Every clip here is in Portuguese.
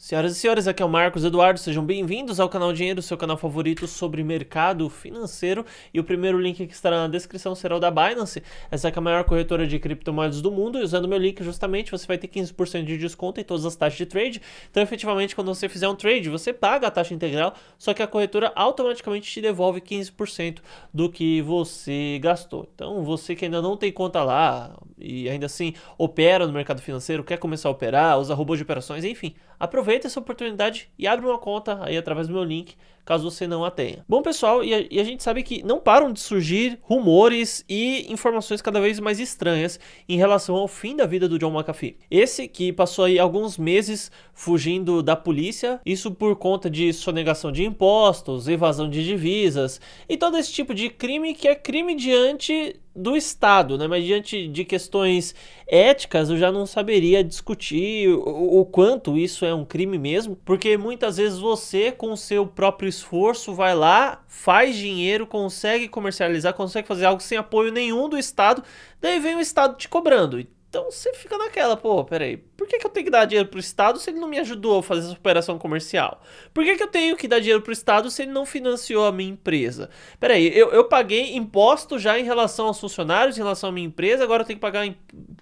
Senhoras e senhores, aqui é o Marcos Eduardo, sejam bem-vindos ao canal Dinheiro, seu canal favorito sobre mercado financeiro. E o primeiro link que estará na descrição será o da Binance. Essa é a maior corretora de criptomoedas do mundo, e usando meu link justamente você vai ter 15% de desconto em todas as taxas de trade. Então efetivamente quando você fizer um trade, você paga a taxa integral, só que a corretora automaticamente te devolve 15% do que você gastou. Então você que ainda não tem conta lá e ainda assim opera no mercado financeiro, quer começar a operar, usa robô de operações, enfim, aproveita essa oportunidade e abre uma conta aí através do meu link, caso você não a tenha. Bom, pessoal, e a gente sabe que não param de surgir rumores e informações cada vez mais estranhas em relação ao fim da vida do John McAfee. Esse que passou aí alguns meses fugindo da polícia, isso por conta de sonegação de impostos, evasão de divisas e todo esse tipo de crime que é crime diante do Estado, né? Mas diante de questões éticas eu já não saberia discutir o quanto isso é um crime mesmo, porque muitas vezes você com o seu próprio esforço vai lá, faz dinheiro, consegue comercializar, consegue fazer algo sem apoio nenhum do Estado, daí vem o Estado te cobrando. Então você fica naquela, pô, peraí, por que eu tenho que dar dinheiro pro Estado se ele não me ajudou a fazer essa operação comercial? Por que eu tenho que dar dinheiro pro Estado se ele não financiou a minha empresa? Peraí, eu paguei imposto já em relação aos funcionários, em relação à minha empresa, agora eu tenho que pagar...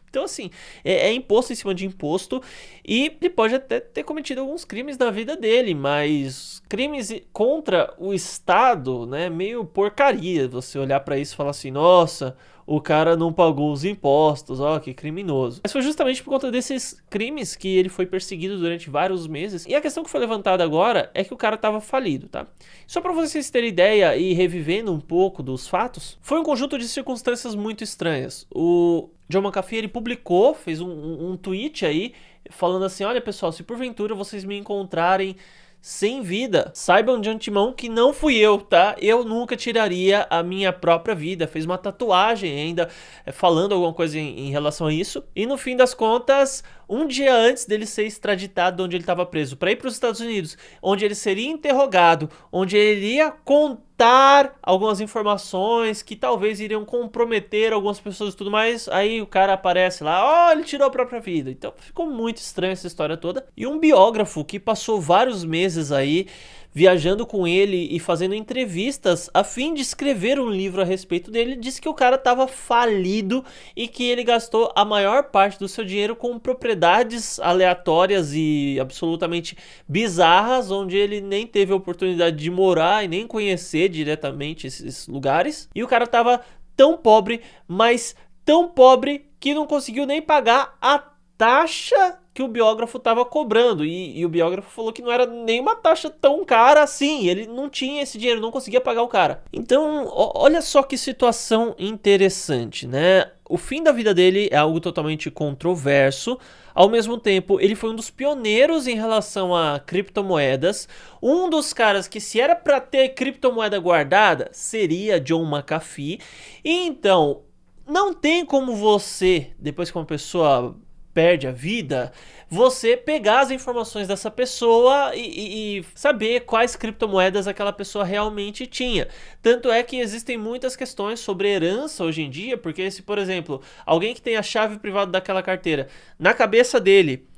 Então assim, é imposto em cima de imposto, e ele pode até ter cometido alguns crimes na vida dele, mas crimes contra o Estado, né, meio porcaria você olhar pra isso e falar assim, nossa, o cara não pagou os impostos, ó, que criminoso. Mas foi justamente por conta desses crimes que ele foi perseguido durante vários meses. E a questão que foi levantada agora é que o cara tava falido, tá? Só pra vocês terem ideia e revivendo um pouco dos fatos, foi um conjunto de circunstâncias muito estranhas. O John McAfee, ele publicou, fez um tweet aí, falando assim, olha pessoal, se porventura vocês me encontrarem sem vida, saibam de antemão que não fui eu, tá? Eu nunca tiraria a minha própria vida. Fez uma tatuagem ainda falando alguma coisa em relação a isso. E no fim das contas, um dia antes dele ser extraditado de onde ele estava preso para ir para os Estados Unidos, onde ele seria interrogado, onde ele iria contar algumas informações que talvez iriam comprometer algumas pessoas e tudo mais, aí o cara aparece lá, ó, ele tirou a própria vida. Então ficou muito estranha essa história toda. E um biógrafo que passou vários meses aí viajando com ele e fazendo entrevistas a fim de escrever um livro a respeito dele, disse que o cara estava falido e que ele gastou a maior parte do seu dinheiro com propriedades aleatórias e absolutamente bizarras, onde ele nem teve a oportunidade de morar e nem conhecer diretamente esses lugares. E o cara estava tão pobre, mas tão pobre que não conseguiu nem pagar a taxa que o biógrafo estava cobrando, e o biógrafo falou que não era nenhuma taxa tão cara assim, ele não tinha esse dinheiro, não conseguia pagar o cara. Então, olha só que situação interessante, né? O fim da vida dele é algo totalmente controverso. Ao mesmo tempo, ele foi um dos pioneiros em relação a criptomoedas. Um dos caras que, se era para ter criptomoeda guardada, seria John McAfee. E então, não tem como você, depois que uma pessoa perde a vida, você pegar as informações dessa pessoa e saber quais criptomoedas aquela pessoa realmente tinha. Tanto é que existem muitas questões sobre herança hoje em dia, porque se, por exemplo, alguém que tem a chave privada daquela carteira na cabeça dele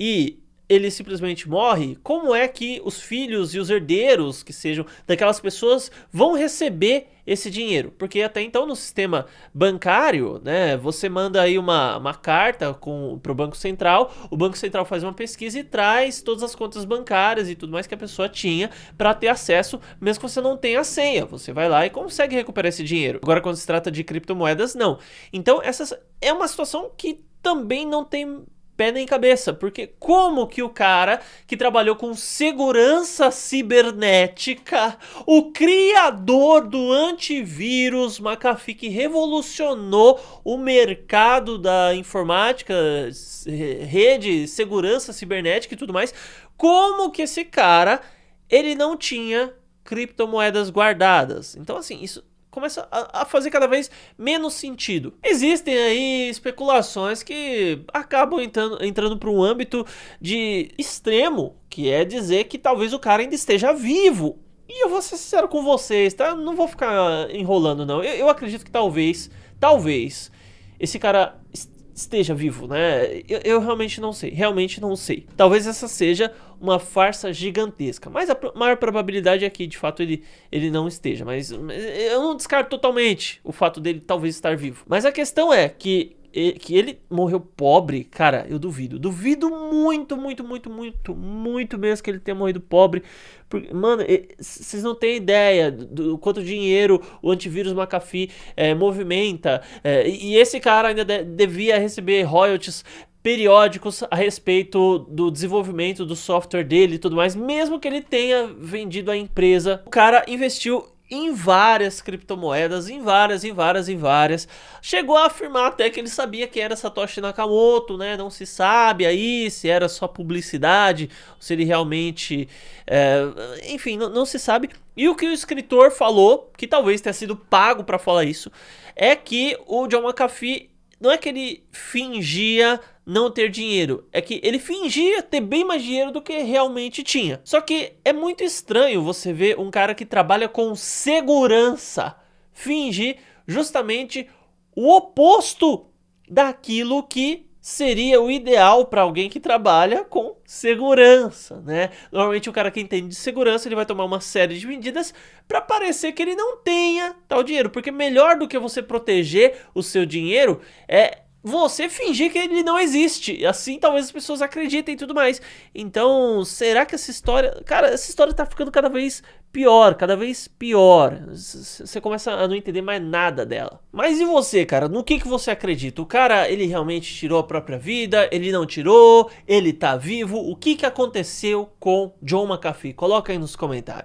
e ele simplesmente morre, como é que os filhos e os herdeiros que sejam daquelas pessoas vão receber esse dinheiro? Porque até então no sistema bancário, né, você manda aí uma carta para o Banco Central, o Banco Central faz uma pesquisa e traz todas as contas bancárias e tudo mais que a pessoa tinha para ter acesso, mesmo que você não tenha a senha. Você vai lá e consegue recuperar esse dinheiro. Agora, quando se trata de criptomoedas, não. Então, essa é uma situação que também não tem pé nem cabeça, porque como que o cara que trabalhou com segurança cibernética, o criador do antivírus McAfee, que revolucionou o mercado da informática, rede, segurança cibernética e tudo mais, como que esse cara, ele não tinha criptomoedas guardadas? Então assim, isso começa a fazer cada vez menos sentido. Existem aí especulações que acabam entrando para um âmbito de extremo, que é dizer que talvez o cara ainda esteja vivo. E eu vou ser sincero com vocês, tá? Eu não vou ficar enrolando não. Eu acredito que talvez esse cara esteja vivo, né? Eu realmente não sei. Talvez essa seja uma farsa gigantesca, mas a maior probabilidade é que de fato ele não esteja, mas eu não descarto totalmente o fato dele talvez estar vivo. Mas a questão é que ele morreu pobre, cara, eu duvido muito mesmo que ele tenha morrido pobre, porque, mano, vocês não têm ideia do quanto dinheiro o antivírus McAfee movimenta, e esse cara ainda devia receber royalties periódicos a respeito do desenvolvimento do software dele e tudo mais, mesmo que ele tenha vendido a empresa. O cara investiu em várias criptomoedas, em várias. Chegou a afirmar até que ele sabia que era Satoshi Nakamoto, né? Não se sabe aí se era só publicidade, se ele realmente... enfim, não se sabe. E o que o escritor falou, que talvez tenha sido pago para falar isso, é que o John McAfee, não é que ele fingia não ter dinheiro, é que ele fingia ter bem mais dinheiro do que realmente tinha. Só que é muito estranho você ver um cara que trabalha com segurança fingir justamente o oposto daquilo que seria o ideal para alguém que trabalha com segurança, né? Normalmente o cara que entende de segurança, ele vai tomar uma série de medidas para parecer que ele não tenha tal dinheiro, porque melhor do que você proteger o seu dinheiro é você fingir que ele não existe. Assim talvez as pessoas acreditem e tudo mais. Então, será que essa história... Cara, essa história tá ficando cada vez pior. Você começa a não entender mais nada dela. Mas e você, cara? No que você acredita? O cara, ele realmente tirou a própria vida? Ele não tirou? Ele tá vivo? O que aconteceu com John McAfee? Coloca aí nos comentários.